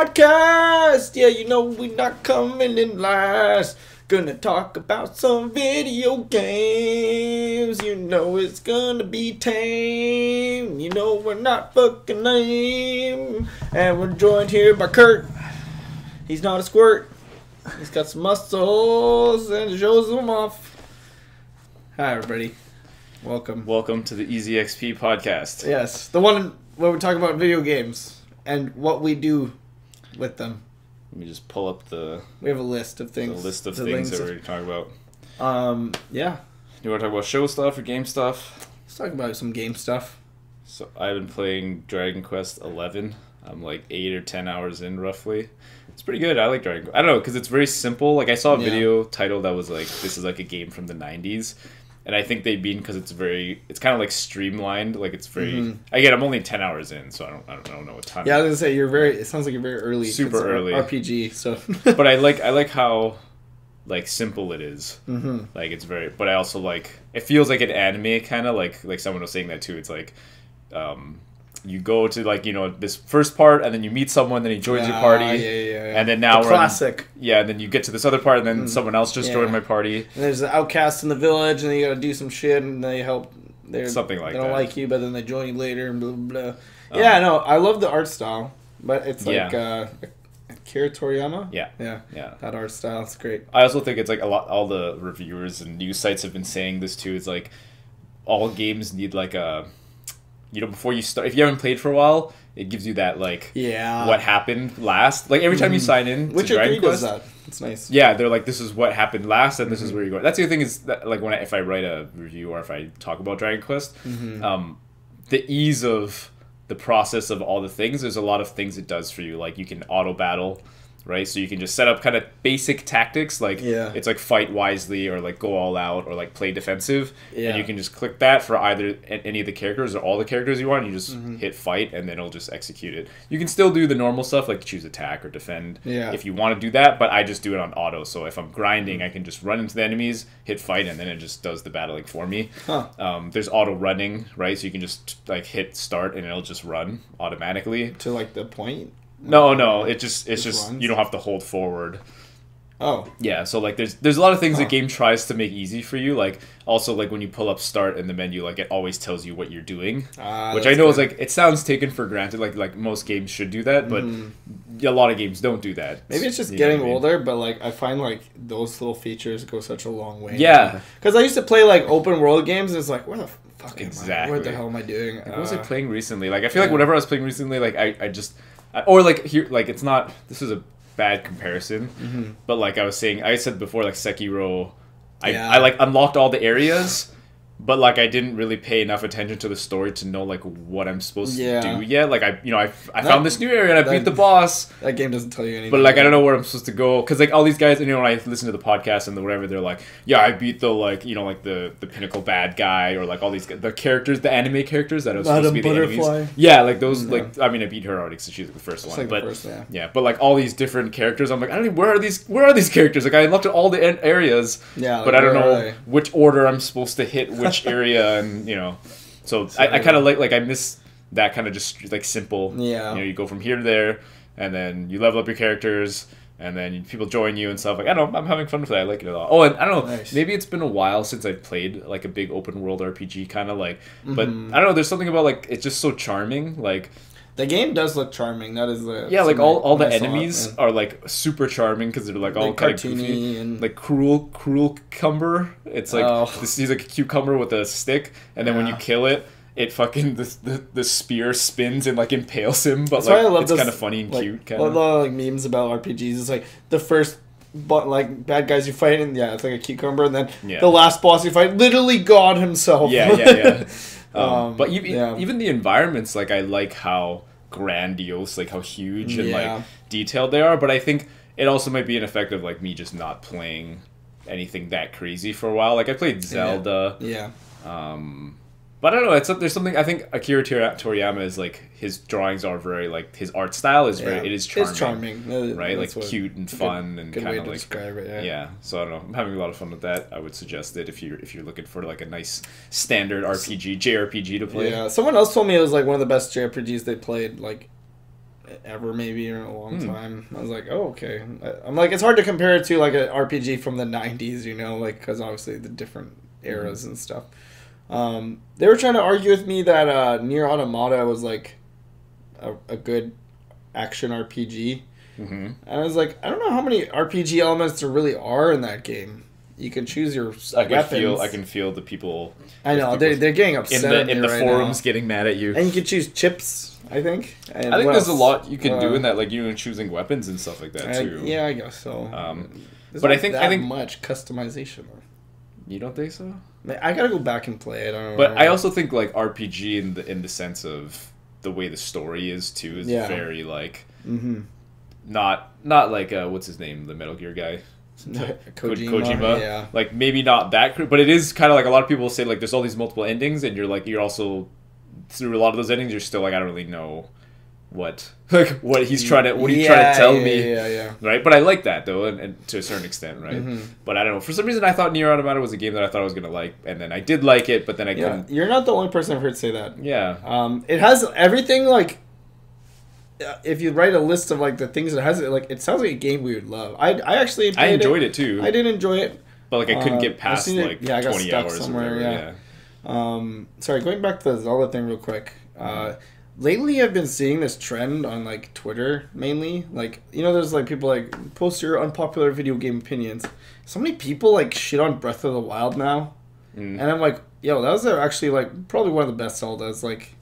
podcast. Yeah, you know we're not coming in last. Gonna talk about some video games. You know it's gonna be tame. You know we're not fucking lame. And we're joined here by Curt. He's not a squirt. He's got some muscles and he shows them off. Hi, everybody. Welcome. Welcome to the Easy XP podcast. Yes, the one where we talk about video games and what we do with them. Let me just pull up We have a list of things. The list of things that we're going to talk about. Yeah. You want to talk about show stuff or game stuff? Let's talk about some game stuff. So I've been playing Dragon Quest 11. I'm like 8 or 10 hours in roughly. It's pretty good. I like Dragon Quest. I don't know, because it's very simple. Like I saw a video title that was like, this is like a game from the 90s. And I think they mean because it's kind of like streamlined. Like it's very. Again, I'm only 10 hours in, so I don't know what time. Yeah, I was gonna say it sounds like you're very early. Super early RPG. So. But I like how, like, simple it is. Like it's very. But I also like. It feels like an anime kind of like someone was saying that too. It's like, you go to like this first part and then you meet someone, then he joins your party, and then now classic. And then you get to this other part and then someone else just joined my party. And there's the outcasts in the village and then you gotta do some shit and they help. Something like that. They don't like you, but then they join you later and blah blah blah. Yeah, no, I love the art style, but it's like Akira Toriyama. Yeah. That art style, it's great. I also think it's like all the reviewers and news sites have been saying this too. It's like all games need like a. Before you start, if you haven't played for a while, it gives you that, like, what happened last. Like, every time you sign in to Dragon Quest, does that. It's nice. Yeah, they're like, this is what happened last, and this is where you're going. That's the other thing is, that, like, if I write a review or if I talk about Dragon Quest, the ease of the process of all the things, there's a lot of things it does for you. Like, you can auto-battle, right? So you can just set up kind of basic tactics, like it's like fight wisely or like go all out or like play defensive, and you can just click that for either any of the characters or all the characters you want. You just hit fight and then it'll just execute it. You can still do the normal stuff like choose attack or defend if you want to do that, but I just do it on auto. So if I'm grinding, I can just run into the enemies, hit fight, and then it just does the battling for me. There's auto running, right? So you can just like hit start and it'll just run automatically to like the point. No. It's just runs? You don't have to hold forward. Oh. Yeah, so like there's a lot of things the game tries to make easy for you. Like also like when you pull up start in the menu, like it always tells you what you're doing. Which I know is like it sounds taken for granted, like most games should do that, but a lot of games don't do that. Maybe it's just getting older, but like I find like those little features go such a long way. Yeah. Because I used to play like open world games and it's like, where the fuck am I? What the hell am I doing? What was I playing recently? Like I feel like whenever I was playing recently, like I just or like here, like it's not. This is a bad comparison, but like I said before, like Sekiro, I like unlocked all the areas, but like I didn't really pay enough attention to the story to know like what I'm supposed to do yet. Like I found this new area and I beat the boss. That game doesn't tell you anything. But like I don't know where I'm supposed to go because like all these guys, when I listen to the podcast and whatever, they're like, yeah, I beat the like like the pinnacle bad guy or like all these the characters, the anime characters that are supposed to be the enemies. Yeah, like those like I mean I beat her already because she's like the first one, but but like all these different characters, I'm like I don't know where are these characters? Like I unlocked all the areas, but I don't know which order I'm supposed to hit which area and so I kind of like I miss that kind of just like simple. You go from here to there, and then you level up your characters, and then people join you and stuff. Like I don't know, I'm having fun with that. I like it a lot. Oh, and I don't know, maybe it's been a while since I've played like a big open world RPG kind of like. But I don't know, there's something about like it's just so charming. Like the game does look charming. That is the like all the enemies are like super charming because they're like all kind of goofy and like cruel cucumber. It's like he's like a cucumber with a stick, and then when you kill it. It fucking the spear spins and like impales him, but like it's kind of funny and cute. Kind of like memes about RPGs. It's like the first like bad guys you fight, and it's like a cucumber, and then the last boss you fight, literally God himself. But even the environments, like I like how grandiose, like how huge and like detailed they are. But I think it also might be an effect of like me just not playing anything that crazy for a while. Like I played Zelda. But I don't know. There's something I think Akira Toriyama is like his drawings are very like his art style is very it is charming. It's charming, right? Like cute and fun and kind of like describe it. Yeah. So I don't know. I'm having a lot of fun with that. I would suggest it if you're looking for like a nice standard JRPG to play. Yeah. Someone else told me it was like one of the best JRPGs they played. Like ever, maybe, or in a long time. I was like, oh, okay. I'm like, it's hard to compare it to like an RPG from the 90s, you know, like, because obviously the different eras and stuff. They were trying to argue with me that Nier Automata was like a good action RPG. And I was like, I don't know how many RPG elements there really are in that game. You can choose your weapons. I can feel the people. I know they're getting upset in the right forums, now. getting mad at you. And you can choose chips, I think. And I think there's a lot you can do in that, like choosing weapons and stuff like that too. Yeah, I guess so. But I think much customization. You don't think so? I gotta go back and play it. I don't know. But I also think like RPG in the sense of the way the story is too is very like not like what's his name, the Metal Gear guy. Kojima. Yeah. Like maybe not that, but it is kind of like a lot of people say like there's all these multiple endings, and you're also through a lot of those endings you're still like I don't really know what he's trying to tell me, right? But I like that though, and to a certain extent, right? But I don't know, for some reason I thought Nier Automata was a game that I thought I was gonna like, and then I did like it, but then I couldn't. You're not the only person I've heard say that. Yeah. It has everything like. If you write a list of like the things it has, like it sounds like a game we would love. I actually enjoyed it too. I did enjoy it, but like I couldn't get past like 20 hours somewhere. Yeah. Sorry, going back to the Zelda thing real quick. Lately, I've been seeing this trend on like Twitter mainly. Like there's like people like post your unpopular video game opinions. So many people like shit on Breath of the Wild now, and I'm like, yo, that was actually like probably one of the best Zeldas. Like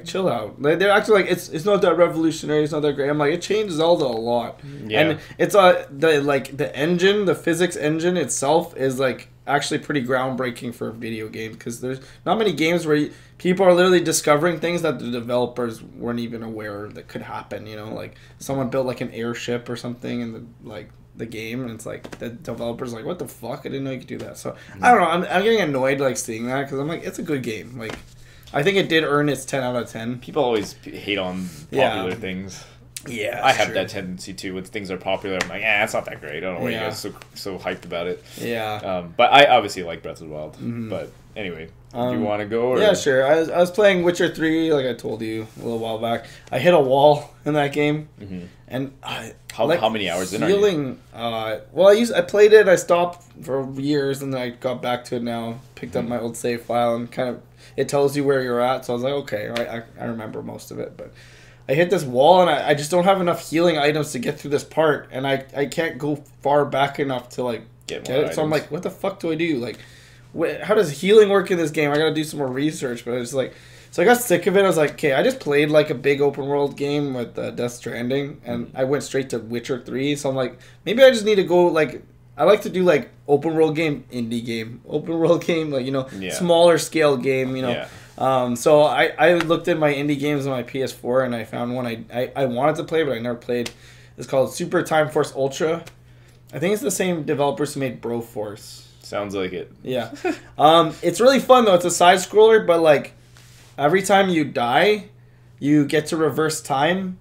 chill out. They're actually like it's not that revolutionary. It's not that great. I'm like it changed Zelda a lot. Yeah. And it's the engine, the physics engine itself is like actually pretty groundbreaking for a video game because there's not many games where people are literally discovering things that the developers weren't even aware that could happen. Like someone built like an airship or something in the game, and it's like the developers like what the fuck, I didn't know you could do that. So I don't know. I'm getting annoyed like seeing that because I'm like it's a good game. Like. I think it did earn its 10 out of 10. People always hate on popular things. Yeah, I have that tendency too. When things are popular, I'm like, it's not that great. I don't know why you guys are so hyped about it. Yeah. But I obviously like Breath of the Wild. But anyway, do you want to go? Or? Yeah, sure. I was playing Witcher 3, like I told you a little while back. I hit a wall in that game, and how many hours in are you? I played it. I stopped for years, and then I got back to it now. Picked up my old save file and kind of. It tells you where you're at, so I was like, okay, I remember most of it, but I hit this wall, and I just don't have enough healing items to get through this part, and I can't go far back enough to, like, get it, items. So I'm like, what the fuck do I do? Like, how does healing work in this game? I gotta do some more research, but it's like, so I got sick of it. I was like, okay, I just played, like, a big open world game with Death Stranding, and I went straight to Witcher 3, so I'm like, maybe I just need to go, like, I like to do like open world game, indie game, open world game, like smaller scale game, So I looked at my indie games on my PS4 and I found one I wanted to play but I never played. It's called Super Timeforce Ultra. I think it's the same developers who made Broforce. Sounds like it. Yeah. It's really fun though. It's a side scroller, but like every time you die, you get to reverse time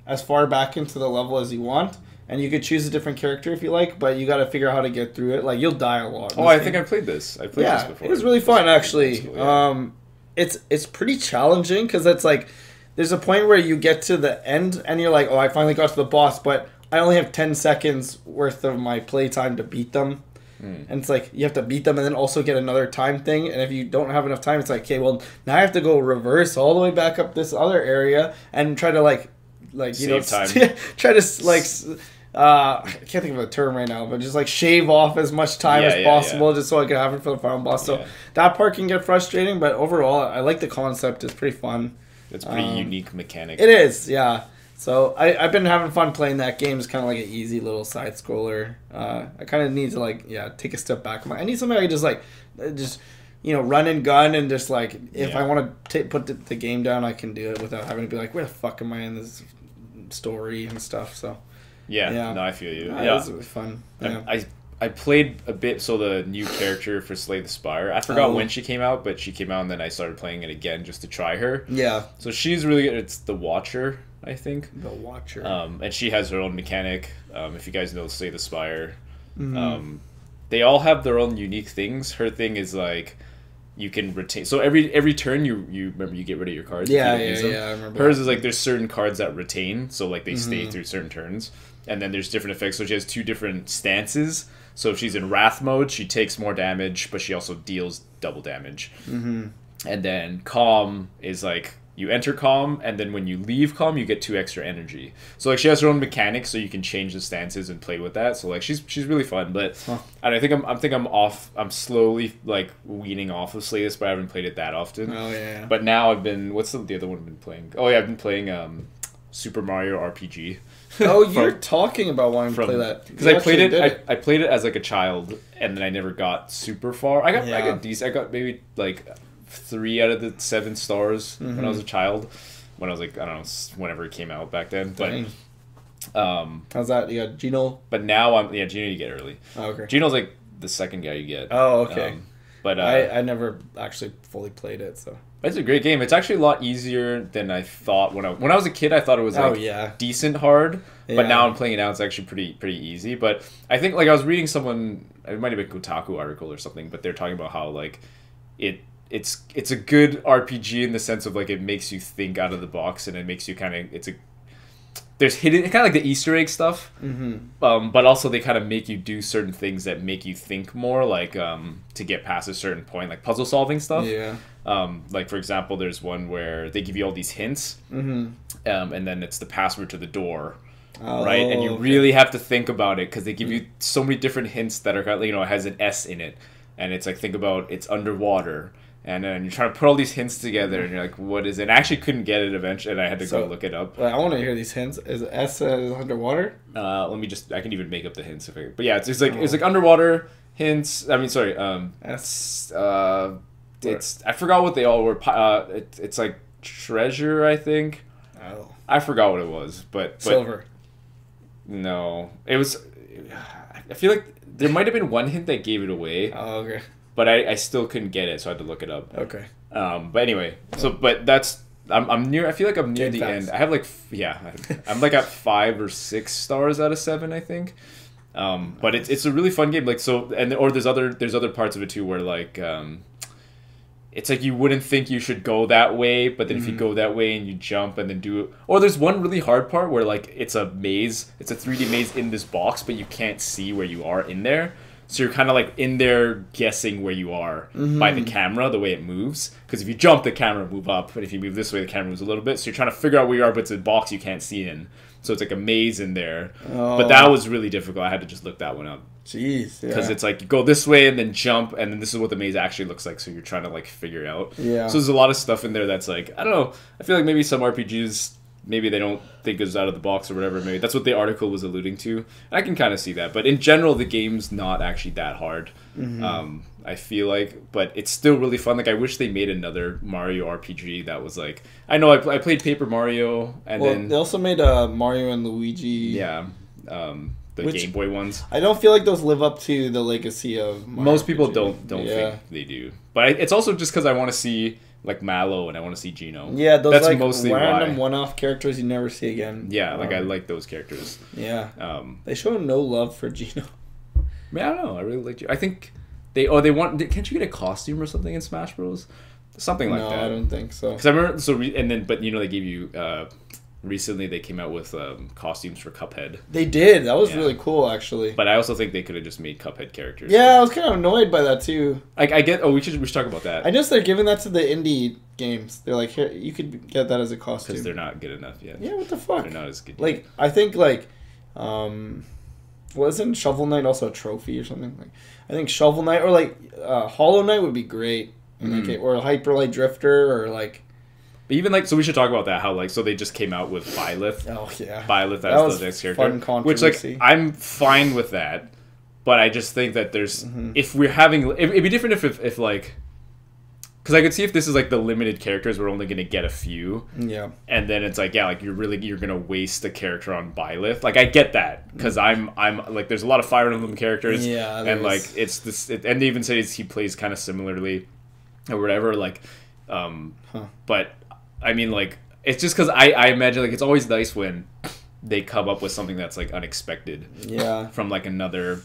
as far back into the level as you want. And you could choose a different character if you like, but you got to figure out how to get through it. Like, you'll die a lot. I think I played this. I played this before. It was really fun, actually. Cool, it's pretty challenging, because it's like, there's a point where you get to the end, and you're like, I finally got to the boss, but I only have 10 seconds worth of my playtime to beat them. And it's like, you have to beat them and then also get another time thing. And if you don't have enough time, it's like, okay, well, now I have to go reverse all the way back up this other area and try to, save time. Try to, I can't think of a term right now, but just like shave off as much time as possible just so I can have it for the final boss. So that part can get frustrating, but overall, I like the concept. It's pretty fun. It's a pretty unique mechanic. It is, yeah. So I've been having fun playing that game. It's kind of like an easy little side scroller. I kind of need to take a step back. I need something I can just run and gun and just like if I want to put the game down, I can do it without having to be like, where the fuck am I in this story and stuff. So. Yeah, no, I feel you. It was really fun. Yeah. I played a bit, so the new character for Slay the Spire. I forgot when she came out, but she came out and then I started playing it again just to try her. Yeah. So she's really good. It's the Watcher, I think. The Watcher. And she has her own mechanic. If you guys know Slay the Spire. They all have their own unique things. Her thing is like, you can retain. So every turn you remember you get rid of your cards. Yeah, I remember. Hers is like there's certain cards that retain, so like they stay through certain turns, and then there's different effects. So she has 2 different stances. So if she's in Wrath mode, she takes more damage, but she also deals double damage. And then Calm is like you enter Calm, and then when you leave Calm, you get 2 extra energy. So like she has her own mechanics, so you can change the stances and play with that. So like she's really fun. But I think I'm off. I'm slowly like weaning off of Slatus, but I haven't played it that often. Oh yeah. But now I've been. What's the other one I've been playing? Oh yeah, I've been playing Super Mario RPG. Oh, you're talking about wanting to play that because I played it. I played it as like a child, and then I never got super far. I got decent. I got maybe like 3 out of the 7 stars when I was a child. When I was like, I don't know, whenever it came out back then. Dang. But how's that? You got Geno? But now Geno you get early. Oh, okay. Geno's like the second guy you get. Oh, okay. But I never actually fully played it, so. It's a great game. It's actually a lot easier than I thought when I was a kid. I thought it was like decent hard, but now I'm playing it now. It's actually pretty easy. But I think like I was reading someone, it might have been Kotaku article or something, but they're talking about how like it's a good RPG in the sense of like it makes you think out of the box, and it makes you there's hidden kind of like the Easter egg stuff, but also they kind of make you do certain things that make you think more, like to get past a certain point, like puzzle solving stuff. Yeah. Like for example, there's one where they give you all these hints, and then it's the password to the door, right? And you really have to think about it because they give you so many different hints that are it has an S in it, and it's like think about it's underwater. And then you're trying to put all these hints together, and you're like, what is it? And I actually couldn't get it eventually, and I had to go look it up. I want to hear these hints. Is S underwater? I can even make up the hints. But yeah, it's like underwater hints. I mean, sorry. S. I forgot what they all were. It's like treasure, I think. Oh. I forgot what it was, but silver. No, it was. I feel like there might have been one hint that gave it away. Oh, okay. But I still couldn't get it, so I had to look it up. Okay. But anyway, I'm near. I feel like I'm near the end. I have like I'm like at 5 or 6 stars out of 7, I think. But it's a really fun game. Like there's other parts of it too where like it's like you wouldn't think you should go that way, but then if you go that way and you jump and then do it, or there's one really hard part where like it's a maze, it's a 3D maze in this box, but you can't see where you are in there. So you're kind of like in there guessing where you are by the camera, the way it moves. Because if you jump, the camera will move up. But if you move this way, the camera moves a little bit. So you're trying to figure out where you are, but it's a box you can't see in. So it's like a maze in there. Oh. But that was really difficult. I had to just look that one up. Jeez. Because it's like you go this way and then jump, and then this is what the maze actually looks like. So you're trying to like figure it out. Yeah. So there's a lot of stuff in there that's like, I don't know. I feel like maybe some RPGs, maybe they don't think it's out of the box or whatever. Maybe that's what the article was alluding to. I can kind of see that. But in general, the game's not actually that hard. I feel like, but it's still really fun. Like I wish they made another Mario RPG that was like, I know I played Paper Mario, and then they also made Mario and Luigi. Yeah, the Game Boy ones. I don't feel like those live up to the legacy of Mario most people RPG. don't think they do. But it's also just because I want to see like Mallow and I want to see Geno. Yeah, those that's like mostly random one-off characters you never see again. Yeah, like I like those characters. Yeah. They show no love for Geno. I mean, I don't know. I really like Geno. I think they want. Can't you get a costume or something in Smash Bros? Something like that. No, I don't think so. Because I remember but they gave you. Recently, they came out with costumes for Cuphead. They did. That was really cool, actually. But I also think they could have just made Cuphead characters. Yeah, I was kind of annoyed by that too. I get. Oh, we should talk about that. I guess they're giving that to the indie games. They're like, here, you could get that as a costume because they're not good enough yet. Yeah, what the fuck? They're not as good. Like, yet. I think wasn't Shovel Knight also a trophy or something? Like, I think Shovel Knight or like Hollow Knight would be great, or Hyper Light Drifter or like. But even like, so we should talk about that. How like, so they just came out with Byleth. Oh yeah, Byleth as the next character, which like I'm fine with that. But I just think that there's if we're having, it'd be different if like, because I could see if this is like the limited characters, we're only gonna get a few. Yeah. And then it's like you're gonna waste the character on Byleth. Like I get that because I'm like there's a lot of Fire Emblem characters. Yeah. And like it's this, and they even say he plays kind of similarly, or whatever. Like, but. I mean, like, it's just because I imagine, like, it's always nice when they come up with something that's, like, unexpected. Yeah. From, like, another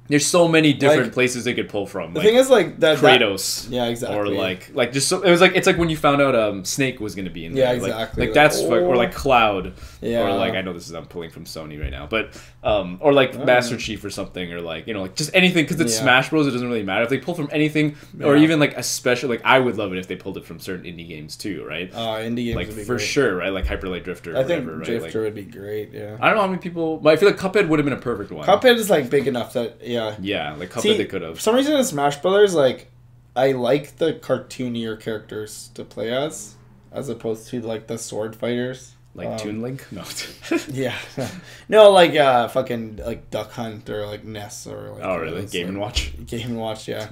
There's so many different places they could pull from. The thing is, like, that Kratos. Yeah, exactly. Or, like just so... It was like... It's like when you found out Snake was going to be in there. Yeah, exactly. Like that's... Or, like, Cloud. Yeah. Or, like, I know this is... I'm pulling from Sony right now. But... or, like, Master Chief or something. Or, like, you know, like, just anything. Because it's Smash Bros. It doesn't really matter. If they pull from anything... Or even, like, a special... Like, I would love it if they pulled it from certain indie games, too, right? Indie games like, would be for great. Sure, right? Like, Hyper Light Drifter or whatever, right? Drifter would be great, yeah. I don't know how many people... But I feel like Cuphead would have been a perfect one. Cuphead is, like, big enough that... Yeah. Yeah, like, Cuphead they could have. For some reason in Smash Brothers, like, I like the cartoonier characters to play as opposed to, like, the sword fighters. Like Toon Link? No. Yeah. No, like, fucking, like, Duck Hunt or, like, Ness or, like... Oh, really? Game & Watch? Game & Watch, yeah.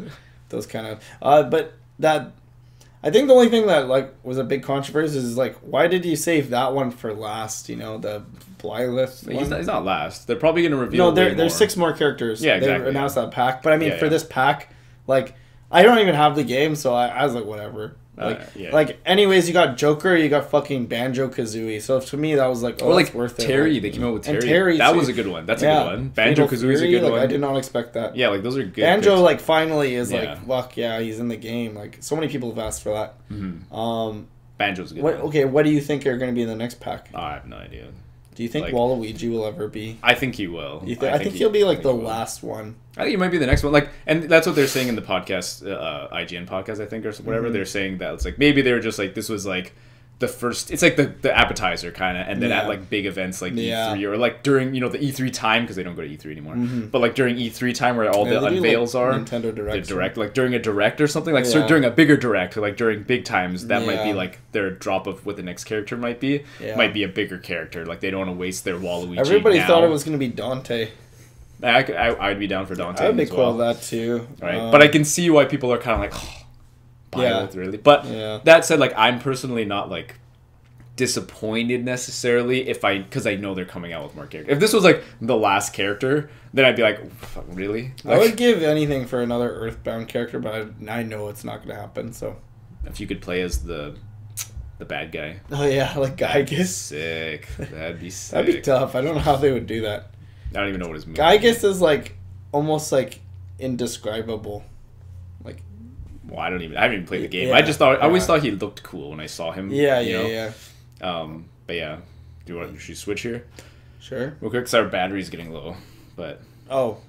Those kind of... But that... I think the only thing that, like, was a big controversy is, like, why did you save that one for last, you know, the Blylith one? He's not last. They're probably going to reveal there's 6 more characters. Yeah, exactly. They announced that pack. But, I mean, for this pack, like, I don't even have the game, so I was like, whatever. Like, anyways, you got Joker, you got fucking Banjo-Kazooie. So, to me, that was like, oh, that's worth it. Terry, like, they came out with Terry. And Terry, that was a good one. That's a good one. Banjo-Kazooie's a good one. I did not expect that. Yeah, like, those are good Banjo, picks. like, finally is like, fuck, yeah, he's in the game. Like, so many people have asked for that. Mm-hmm. Banjo's a good one. Okay, what do you think are going to be in the next pack? I have no idea. Do you think Waluigi will ever be? I think he will. I think he'll be like the last one. I think he might be the next one. Like, and that's what they're saying in the podcast, IGN podcast, I think, or whatever. Mm-hmm. They're saying that it's like maybe they were just like this was like the first. It's like the appetizer kind of, and then at like big events like E3 or like during the E3 time because they don't go to E3 anymore. Mm-hmm. But like during E3 time where all the unveils are Nintendo Direct, the Direct, like during a Direct or something, like during a bigger Direct, like during big times, that might be like their drop of what the next character might be. Yeah. Might be a bigger character. Like they don't want to waste their Waluigi. Everybody thought it was going to be Dante. I'd be down for Dante. I'd be cool with that too. Right, but I can see why people are kind of like, really. But that said, like I'm personally not like disappointed necessarily because I know they're coming out with more characters. If this was like the last character, then I'd be like, really? Like, I would give anything for another Earthbound character, but I know it's not going to happen. So if you could play as the bad guy. Oh yeah, like Gygus. Sick. That'd be sick. That'd be tough. I don't know how they would do that. I don't even know what his move Gygus is like almost like indescribable. Like, well, I haven't even played the game. I always thought he looked cool when I saw him. Yeah. But yeah, should we switch here? Sure. Real quick, because our battery's getting low. But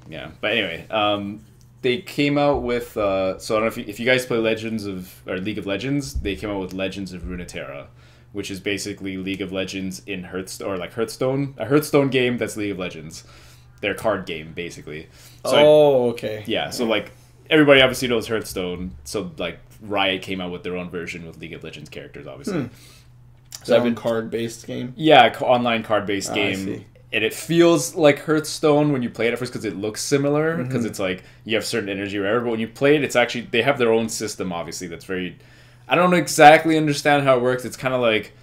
yeah. But anyway, they came out with so I don't know if you guys play League of Legends. They came out with Legends of Runeterra, which is basically League of Legends in Hearthstone, or like Hearthstone, a Hearthstone game that's League of Legends. Their card game, basically. So okay. Yeah, so like everybody obviously knows Hearthstone, so like Riot came out with their own version with League of Legends characters, obviously. So a card-based game? Yeah, online card-based game. And it feels like Hearthstone when you play it at first because it looks similar, because it's like you have certain energy or whatever, but when you play it, it's actually, they have their own system, obviously, that's very... I don't exactly understand how it works. It's kind of like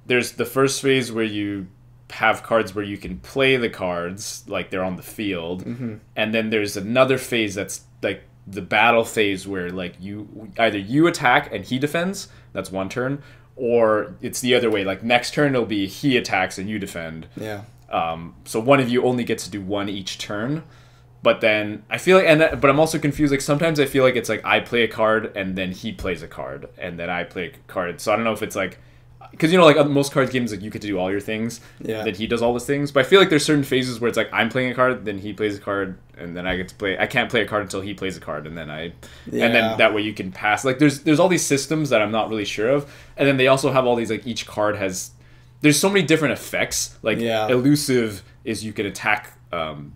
there's the first phase where you have cards where you can play the cards like they're on the field, and then there's another phase that's like the battle phase where like either you attack and he defends, that's one turn, or it's the other way, like next turn it'll be he attacks and you defend. So one of you only gets to do one each turn. But then I feel like, but I'm also confused. Like sometimes I feel like it's like I play a card and then he plays a card and then I play a card. So I don't know if it's like, because like most card games, like you get to do all your things. Yeah. Then he does all his things. But I feel like there's certain phases where it's like I'm playing a card, then he plays a card, and then I get to play. I can't play a card until he plays a card, and then and then that way you can pass. Like there's all these systems that I'm not really sure of, and then they also have all these like each card has. There's so many different effects. Like elusive is you can attack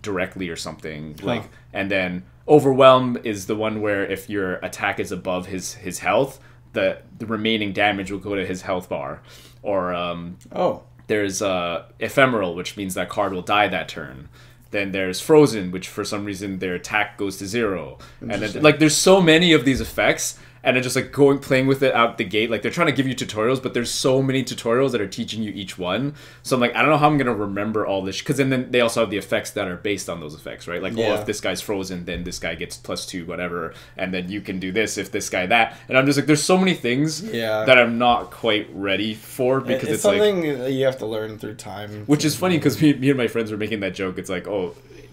directly or something, like, and then overwhelm is the one where if your attack is above his health, the remaining damage will go to his health bar. Or there's ephemeral, which means that card will die that turn. Then there's frozen, which for some reason their attack goes to 0. And then like there's so many of these effects, and it's just like playing with it out the gate. Like they're trying to give you tutorials, but there's so many tutorials that are teaching you each one. So I'm like, I don't know how I'm gonna remember all this, because then they also have the effects that are based on those effects, right? Like, if this guy's frozen, then this guy gets +2, whatever, and then you can do this if this guy that. And I'm just like, there's so many things that I'm not quite ready for, because it's something like, that you have to learn through time. Which is funny because me and my friends were making that joke. It's like,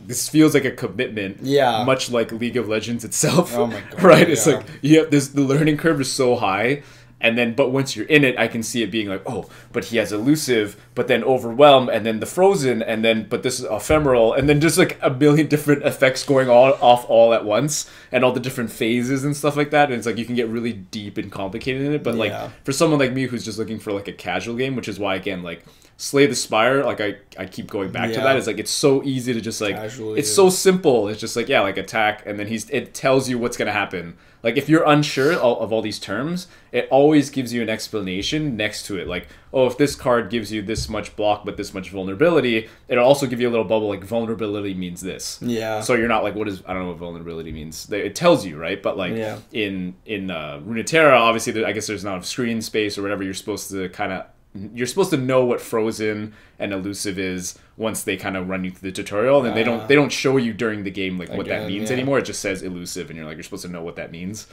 this feels like a commitment. Yeah. Much like League of Legends itself. Oh my god. Right? It's like the learning curve is so high. And then, but once you're in it, I can see it being like, oh, but he has elusive, but then overwhelm, and then the frozen, and then, but this is ephemeral, and then just like a million different effects going off all at once, and all the different phases and stuff like that. And it's like you can get really deep and complicated in it. But like for someone like me who's just looking for like a casual game, which is why again like Slay the Spire, like I keep going back to that. It's like it's so easy to just like it's so simple. It's just like like attack, and then it tells you what's gonna happen. Like, if you're unsure of all these terms, it always gives you an explanation next to it. Like, oh, if this card gives you this much block but this much vulnerability, it'll also give you a little bubble like vulnerability means this. Yeah. So you're not like, I don't know what vulnerability means. It tells you, right? But like in Runeterra, obviously, I guess there's not screen space or whatever. You're supposed to know what frozen and elusive is once they kind of run you through the tutorial, and then they don't show you during the game like what that means anymore. It just says elusive, and you're supposed to know what that means.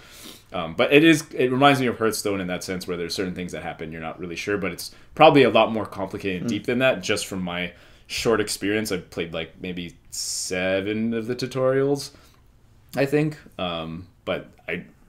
But it reminds me of Hearthstone in that sense, where there's certain things that happen you're not really sure, but it's probably a lot more complicated and deep than that. Just from my short experience, I've played like maybe 7 of the tutorials, I think. But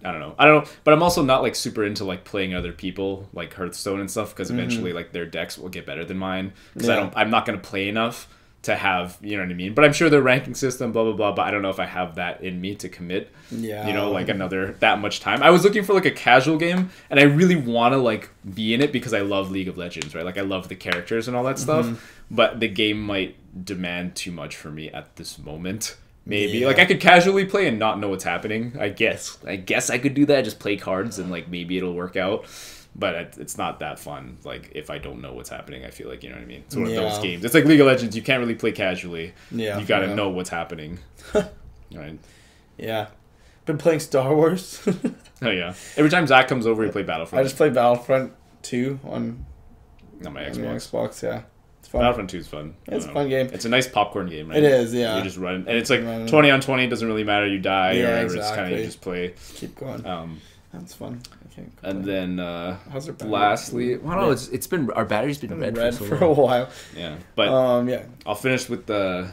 I don't know, but I'm also not like super into like playing other people like Hearthstone and stuff, because eventually like their decks will get better than mine, because I'm not going to play enough to have, you know what I mean? But I'm sure their ranking system, blah blah blah, but I don't know if I have that in me to commit, like another that much time. I was looking for like a casual game, and I really want to like be in it because I love League of Legends, right? Like I love the characters and all that stuff, but the game might demand too much for me at this moment. Maybe like I could casually play and not know what's happening. I guess I could do that. Just play cards and like maybe it'll work out. But it's not that fun. Like if I don't know what's happening, I feel like, you know what I mean. It's one of those games. It's like League of Legends. You can't really play casually. Yeah, you got to know what's happening. Right. Yeah. Been playing Star Wars. Oh yeah. Every time Zach comes over, we play Battlefront. I just play Battlefront 2 on my Xbox. Xbox, yeah. Fun. Battlefront 2 is fun. It's a fun game. It's a nice popcorn game, right? It is, yeah. You just run, and it's like 20 on 20. Doesn't really matter. You die or whatever. Exactly. It's kind of you just play. Keep going. That's fun. And then lastly, well, it's been our battery's been red for a while. Yeah, but I'll finish with the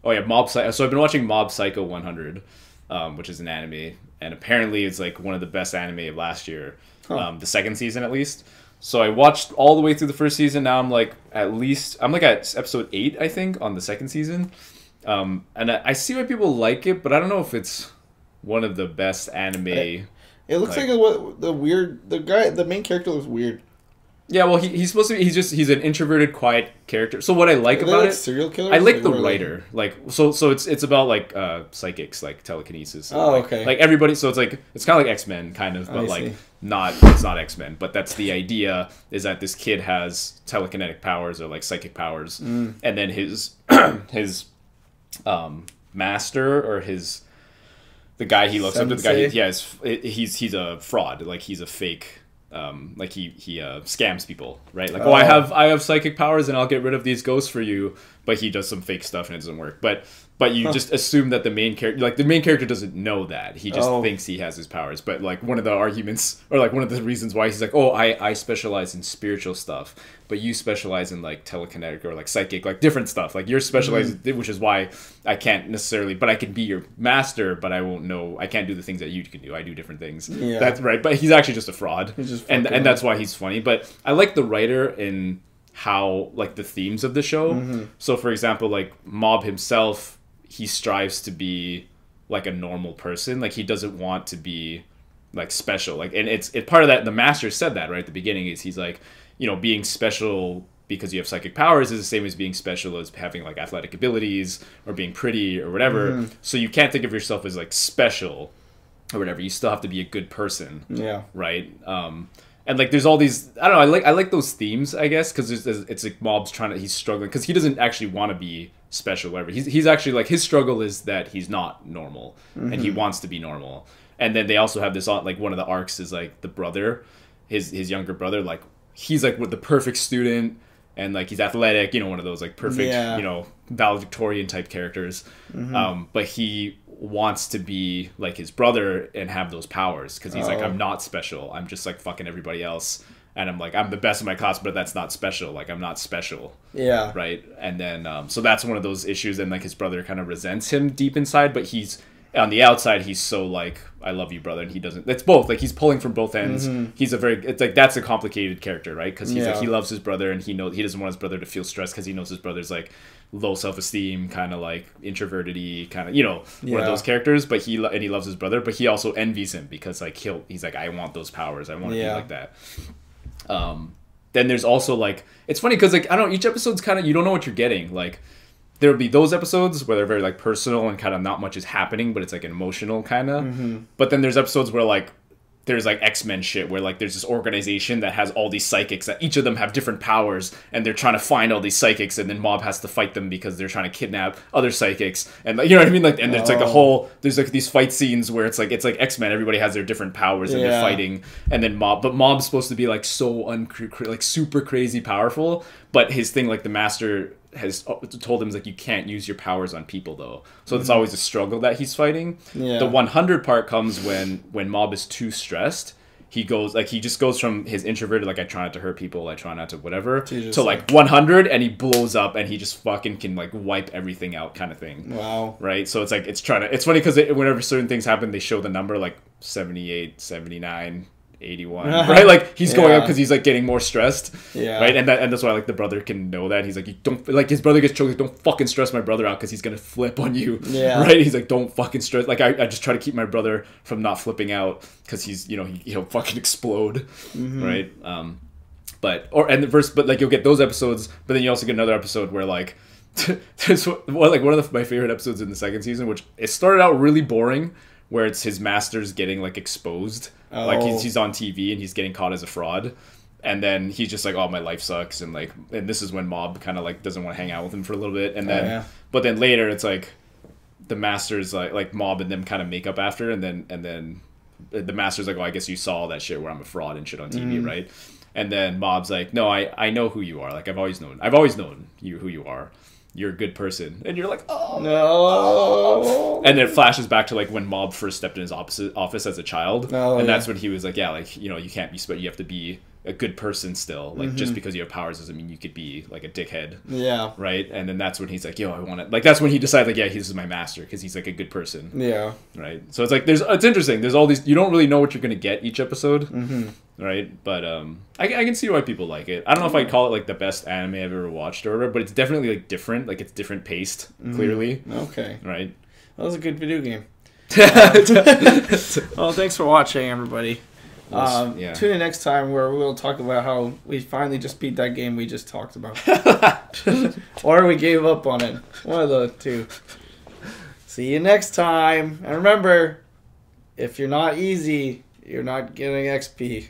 Mob Psycho. So I've been watching Mob Psycho 100, which is an anime, and apparently it's like one of the best anime of last year, the second season at least. So I watched all the way through the first season. Now I'm like at episode 8, I think, on the second season. And I see why people like it, but I don't know if it's one of the best anime. It looks like the main character looks weird. Yeah, well, he's supposed to be. He's an introverted, quiet character. So what I like about it, serial killers? I like the writer. Like so it's about like psychics, like telekinesis. Okay. Like everybody. So it's kind of like X-Men, kind of, but it's not X-Men. But that's the idea, is that this kid has telekinetic powers or like psychic powers, and then his master or the guy he looks up to, the guy he's a fraud. Like he's a fake. Like he scams people, right? Like, I have psychic powers and I'll get rid of these ghosts for you, but he does some fake stuff and it doesn't work. But you just assume that the main character doesn't know that. He just thinks he has his powers. But like one of the arguments, or like one of the reasons why he's like, oh, I specialize in spiritual stuff, but you specialize in like telekinetic or like psychic, like different stuff. Like you're specialized, which is why I can't necessarily, but I can be your master, but I won't know, I can't do the things that you can do. I do different things. Yeah. That's right. But he's actually just a fraud. And that's why he's funny. But I like the writer in how, like, the themes of the show. So for example, like Mob himself, he strives to be like a normal person. Like he doesn't want to be like special. Like, and it's part of that. The master said that right at the beginning, is he's like, you know, being special because you have psychic powers is the same as being special as having like athletic abilities or being pretty or whatever. So you can't think of yourself as like special or whatever. You still have to be a good person. Yeah. Right. And like there's all these, I don't know, I like those themes, I guess, because it's like Mob's he's struggling because he doesn't actually want to be special or whatever. He's actually like, his struggle is that he's not normal and he wants to be normal. And then they also have this, like, one of the arcs is like the brother, his younger brother, like he's like the perfect student and like he's athletic, you know, one of those like perfect, you know, valedictorian type characters. But he wants to be like his brother and have those powers because he's like, I'm not special, I'm just like fucking everybody else, And I'm like, I'm the best in my class, but that's not special. Like, I'm not special. Yeah. Right? And then, so that's one of those issues. And, like, his brother kind of resents him deep inside. But he's, on the outside, he's so, like, I love you, brother. And he doesn't. It's both. Like, he's pulling from both ends. He's a very, it's like, that's a complicated character, right? Because he's like, he loves his brother. And he doesn't want his brother to feel stressed because he knows his brother's, like, low self-esteem, kind of, like, introverted-y, kind of, you know, one of those characters. But he loves his brother. But he also envies him because, like, he's like, I want those powers. I want to be like that. Then there's also, like, it's funny because, like, I don't know, each episode's kind of, you don't know what you're getting. Like, there would be those episodes where they're very, like, personal and kind of not much is happening, but it's, like, emotional kind of. But then there's episodes where, like, there's, like, X-Men shit where, like, there's this organization that has all these psychics that each of them have different powers, and they're trying to find all these psychics, and then Mob has to fight them because they're trying to kidnap other psychics. And, like, you know what I mean? Like, and there's, like, there's, like, these fight scenes where it's like X-Men, everybody has their different powers, and they're fighting, and then Mob's supposed to be, like, so like, super crazy powerful, but his thing, like, the Master has told him, like, you can't use your powers on people, though. So it's always a struggle that he's fighting. The 100 part comes when Mob is too stressed. He just goes from his introverted, like, I try not to hurt people, I try not to whatever, to, like, 100, and he blows up, and he just fucking can, like, wipe everything out kind of thing. Wow. Right? So it's, like, it's funny because whenever certain things happen, they show the number, like, 78, 79... 81, right? Like, he's going up because he's, like, getting more stressed, right? And that's why, like, the brother can know that. He's like, you don't, like, his brother gets choked, like, don't fucking stress my brother out because he's gonna flip on you, right? He's like, don't fucking stress. Like, I just try to keep my brother from not flipping out because he's, you know, he'll fucking explode, right? But like, you'll get those episodes, but then you also get another episode where, like, there's one of my favorite episodes in the second season, which it started out really boring, where it's his Master's getting, like, exposed. Like, he's on TV and he's getting caught as a fraud. And then he's just like, oh, my life sucks. And, like, and this is when Mob kind of, like, doesn't want to hang out with him for a little bit. And then, but then later it's like the Master's like Mob and them kind of make up after. And then the Master's like, oh, I guess you saw all that shit where I'm a fraud and shit on TV, right? And then Mob's like, no, I know who you are. Like, I've always known who you are. You're a good person. And you're like, oh no. And then it flashes back to, like, when Mob first stepped in his office as a child. And that's when he was like, yeah, like, you know, you can't be, but you have to be a good person still. Like, just because you have powers doesn't mean you could be, like, a dickhead. Yeah. Right? And then that's when he's like, yo, I want to, like, that's when he decided, like, yeah, this is my master because he's, like, a good person. Yeah. Right? So it's like, it's interesting. There's all these, you don't really know what you're going to get each episode. Right? But I can see why people like it. I don't know if I'd call it, like, the best anime I've ever watched or whatever, but it's definitely, like, different. Like, it's different paced, clearly. Okay. Right? That was a good video game. Well, thanks for watching, everybody. Tune in next time where we'll talk about how we finally just beat that game we just talked about. Or we gave up on it. One of the two. See you next time. And remember, if you're not easy, you're not getting XP.